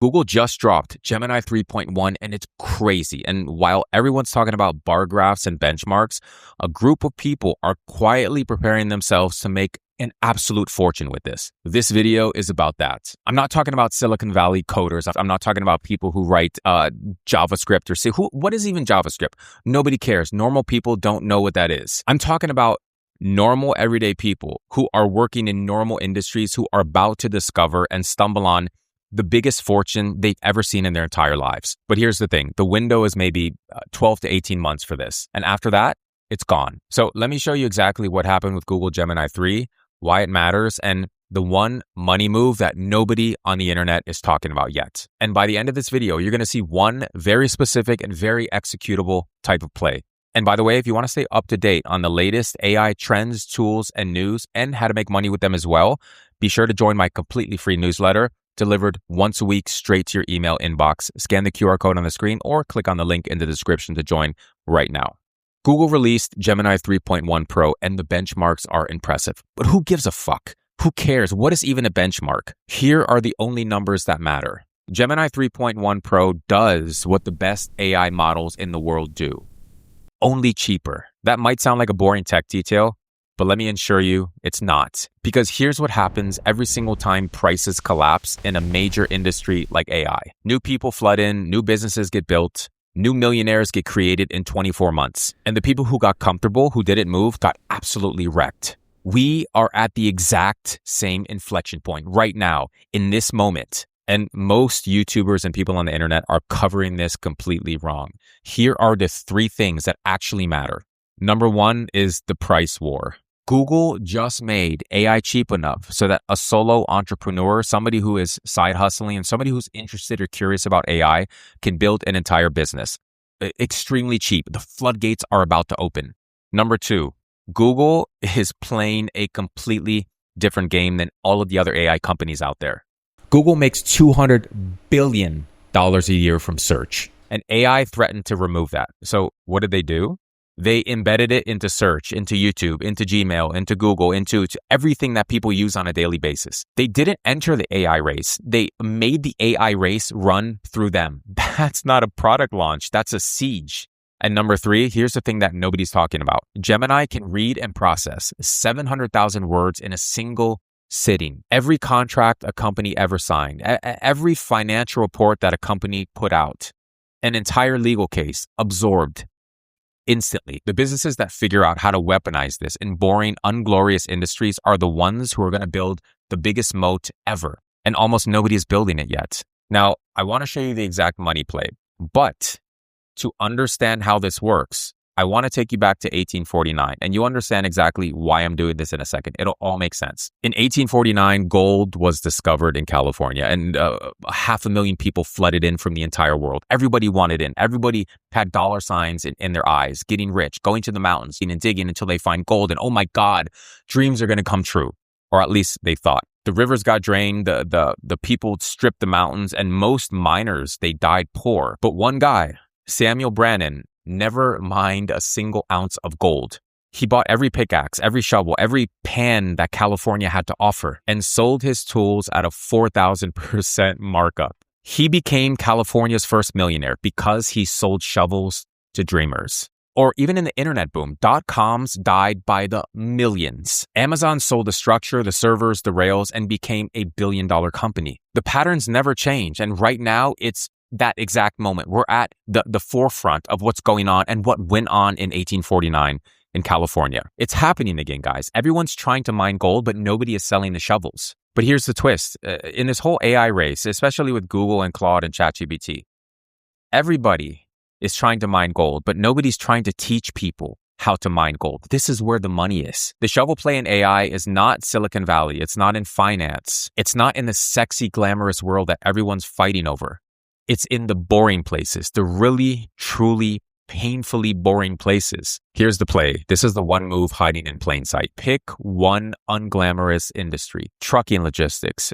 Google just dropped Gemini 3.1 and it's crazy. And while everyone's talking about bar graphs and benchmarks, a group of people are quietly preparing themselves to make an absolute fortune with this. This video is about that. I'm not talking about Silicon Valley coders. I'm not talking about people who write JavaScript or say, what is even JavaScript? Nobody cares. Normal people don't know what that is. I'm talking about normal everyday people who are working in normal industries who are about to discover and stumble on the biggest fortune they've ever seen in their entire lives. But here's the thing. The window is maybe 12 to 18 months for this. And after that, it's gone. So let me show you exactly what happened with Google Gemini 3, why it matters, and the one money move that nobody on the internet is talking about yet. And by the end of this video, you're going to see one very specific and very executable type of play. And by the way, if you want to stay up to date on the latest AI trends, tools, and news, and how to make money with them as well, be sure to join my completely free newsletter, delivered once a week straight to your email inbox. Scan the QR code on the screen or click on the link in the description to join right now. Google released Gemini 3.1 Pro and the benchmarks are impressive. But who gives a fuck? Who cares? What is even a benchmark? Here are the only numbers that matter. Gemini 3.1 Pro does what the best AI models in the world do. Only cheaper. That might sound like a boring tech detail, but let me assure you, it's not. Because here's what happens every single time prices collapse in a major industry like AI. New people flood in, new businesses get built, new millionaires get created in 24 months. And the people who got comfortable, who didn't move, got absolutely wrecked. We are at the exact same inflection point right now, in this moment. And most YouTubers and people on the internet are covering this completely wrong. Here are the three things that actually matter. Number one is the price war. Google just made AI cheap enough so that a solo entrepreneur, somebody who is side hustling and somebody who's interested or curious about AI can build an entire business. Extremely cheap. The floodgates are about to open. Number two, Google is playing a completely different game than all of the other AI companies out there. Google makes $200 billion a year from search, and AI threatened to remove that. So what did they do? They embedded it into search, into YouTube, into Gmail, into Google, into everything that people use on a daily basis. They didn't enter the AI race. They made the AI race run through them. That's not a product launch. That's a siege. And number three, here's the thing that nobody's talking about. Gemini can read and process 700,000 words in a single sitting. Every contract a company ever signed, every financial report that a company put out, an entire legal case absorbed instantly. The businesses that figure out how to weaponize this in boring, unglorious industries are the ones who are going to build the biggest moat ever. And almost nobody is building it yet. Now, I want to show you the exact money play. But to understand how this works, I want to take you back to 1849. And you understand exactly why I'm doing this in a second. It'll all make sense. In 1849, gold was discovered in California and 500,000 people flooded in from the entire world. Everybody wanted in. Everybody had dollar signs in their eyes, getting rich, going to the mountains and digging until they find gold. And oh my God, dreams are going to come true. Or at least they thought. The rivers got drained, the people stripped the mountains, and most miners, they died poor. But one guy, Samuel Brannan, never mined a single ounce of gold. He bought every pickaxe, every shovel, every pan that California had to offer and sold his tools at a 4,000% markup. He became California's first millionaire because he sold shovels to dreamers. Or even in the internet boom, .coms died by the millions. Amazon sold the structure, the servers, the rails, and became a billion-dollar company. The patterns never change, and right now it's that exact moment. We're at the forefront of what's going on and what went on in 1849 in California. It's happening again, guys. Everyone's trying to mine gold, but nobody is selling the shovels. But here's the twist. In this whole AI race, especially with Google and Claude and ChatGPT, everybody is trying to mine gold, but nobody's trying to teach people how to mine gold. This is where the money is. The shovel play in AI is not Silicon Valley. It's not in finance. It's not in the sexy, glamorous world that everyone's fighting over. It's in the boring places, the really, truly, painfully boring places. Here's the play. This is the one move hiding in plain sight. Pick one unglamorous industry: trucking logistics,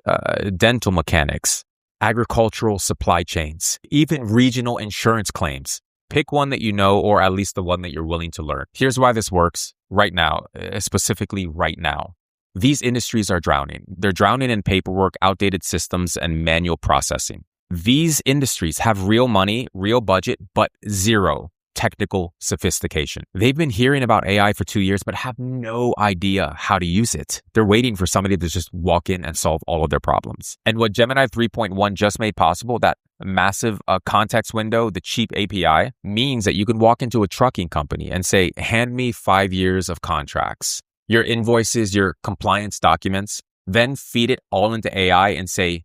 dental mechanics, agricultural supply chains, even regional insurance claims. Pick one that you know, or at least the one that you're willing to learn. Here's why this works right now, specifically right now. These industries are drowning. They're drowning in paperwork, outdated systems, and manual processing. These industries have real money, real budget, but zero technical sophistication. They've been hearing about AI for 2 years, but have no idea how to use it. They're waiting for somebody to just walk in and solve all of their problems. And what Gemini 3.1 just made possible, that massive context window, the cheap API, means that you can walk into a trucking company and say, hand me 5 years of contracts, your invoices, your compliance documents, then feed it all into AI and say,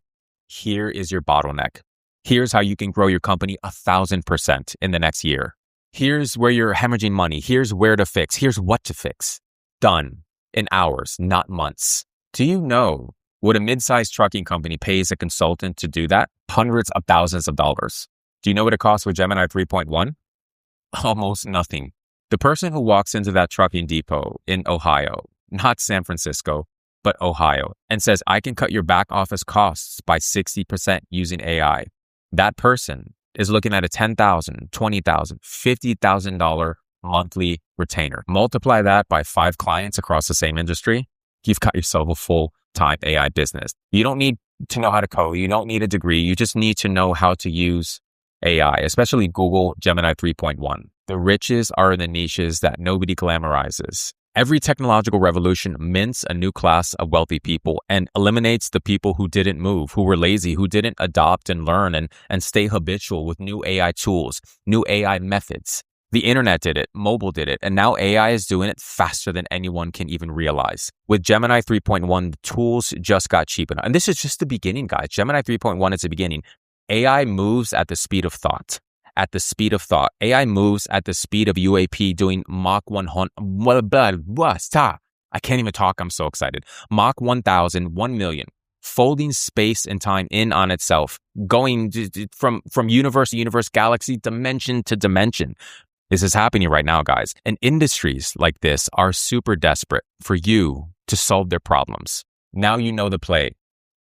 here is your bottleneck. Here's how you can grow your company 1,000% in the next year. Here's where you're hemorrhaging money. Here's where to fix. Here's what to fix. Done in hours, not months. Do you know what a mid-sized trucking company pays a consultant to do that? Hundreds of thousands of dollars. Do you know what it costs with Gemini 3.1? Almost nothing. The person who walks into that trucking depot in Ohio, not San Francisco, but Ohio, and says, I can cut your back office costs by 60% using AI. That person is looking at a $10,000, $20,000, $50,000 monthly retainer. Multiply that by 5 clients across the same industry. You've got yourself a full-time AI business. You don't need to know how to code. You don't need a degree. You just need to know how to use AI, especially Google Gemini 3.1. The riches are in the niches that nobody glamorizes. Every technological revolution mints a new class of wealthy people and eliminates the people who didn't move, who were lazy, who didn't adopt and learn and stay habitual with new AI tools, new AI methods. The internet did it, mobile did it, and now AI is doing it faster than anyone can even realize. With Gemini 3.1, the tools just got cheap enough. And this is just the beginning, guys. Gemini 3.1 is the beginning. AI moves at the speed of thought. At the speed of thought. AI moves at the speed of UAP doing Mach 100. I can't even talk. I'm so excited. Mach 1,000, 1 million. Folding space and time in on itself. Going from universe to universe, galaxy, dimension to dimension. This is happening right now, guys. And industries like this are super desperate for you to solve their problems. Now you know the play.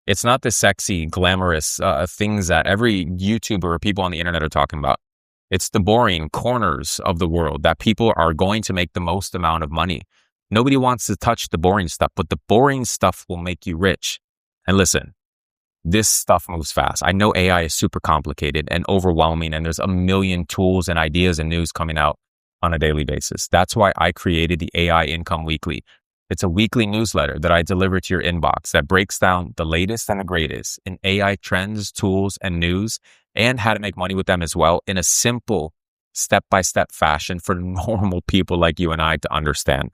It's not the sexy, glamorous things that every YouTuber or people on the internet are talking about. It's the boring corners of the world that people are going to make the most amount of money. Nobody wants to touch the boring stuff, but the boring stuff will make you rich. And listen, this stuff moves fast. I know AI is super complicated and overwhelming, and there's a million tools and ideas and news coming out on a daily basis. That's why I created the AI Income Weekly. It's a weekly newsletter that I deliver to your inbox that breaks down the latest and the greatest in AI trends, tools, and news, and how to make money with them as well in a simple step-by-step fashion for normal people like you and I to understand.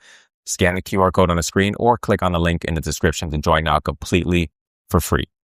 Scan the QR code on the screen or click on the link in the description to join now completely for free.